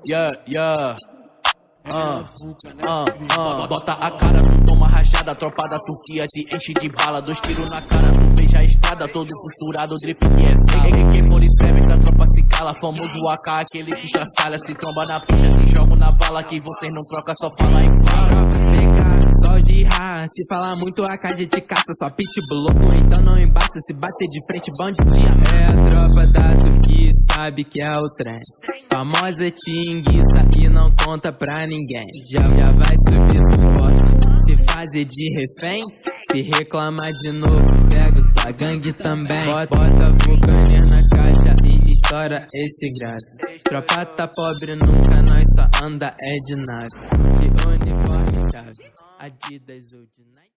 Yeah. Bota a cara, tu toma rachada. Tropa da Turquia te enche de bala. 2 tiros na cara, tu beija a estrada. Todo costurado, drip que é fake. AK-47 da tropa se cala. Famoso AK, aquele que estraçalha. Se tromba na pista, se joga na vala. Que vocês não trocam, só fala em fala. Só girra, se falar muito a gente te caça. Só pitbull louco, então não embaça. Se bater de frente, bandidinha. É a tropa da Turquia, sabe que é o trem. Famosa te enguiça e não conta pra ninguém. Já vai subir suporte, se fazer de refém. Se reclamar de novo, pega tua gangue também. Bota vulcania na caixa e estoura esse grave. Tropa tá pobre nunca, nós só anda é de nave. De uniforme chave, Adidas ou de Nike.